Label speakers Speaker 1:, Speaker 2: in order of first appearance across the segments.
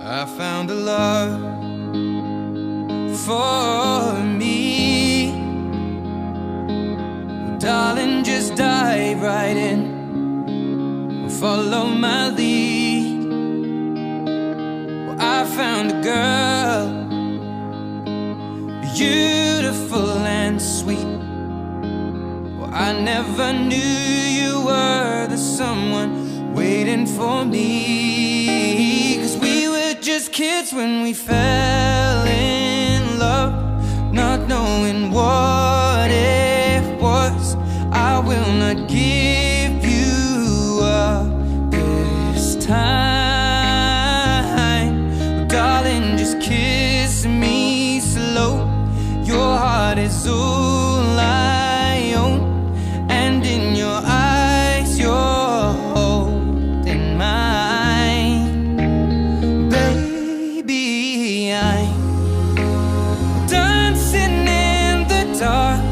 Speaker 1: I found a love for me. Well, darling, just dive right in, follow my lead. Well, I found a girl, beautiful and sweet. Well, I never knew you were the someone waiting for me. 'Cause we were just kids when we fell in love, not knowing what it was. I will not give you up this time. Oh, darling, just kiss me slow. Your heart is all I own, and in your eyes you're holding mine. Baby, I'm dancing in the dark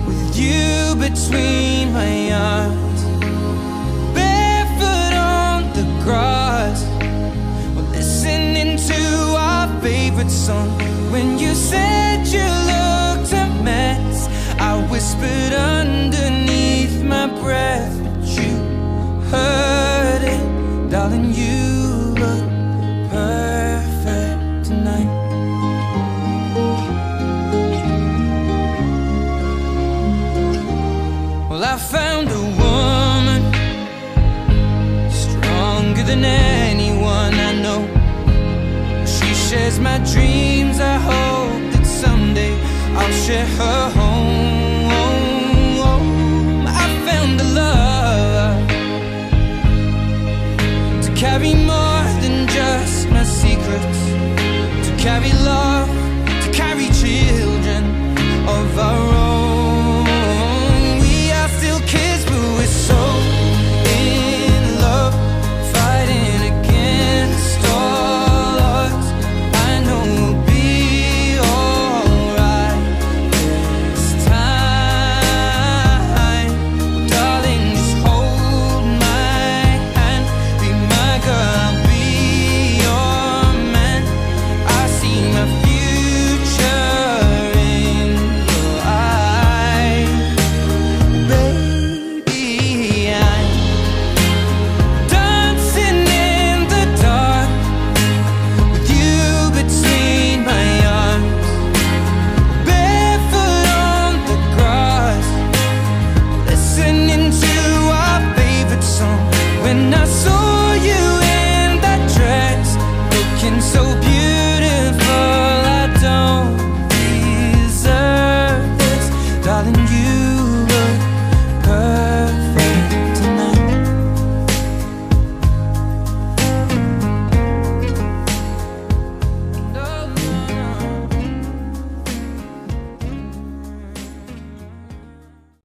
Speaker 1: with you between my arms, barefoot on the grass, listening to our favorite song. When you said you looked a mess, I whispered underneath my breath, but you heard it. Darling, you look perfect tonight. Well, I found a woman stronger than anyone I know. She shares my dreams. I hope that someday I'll share her home. I found a love to carry more than just my secrets, to carry love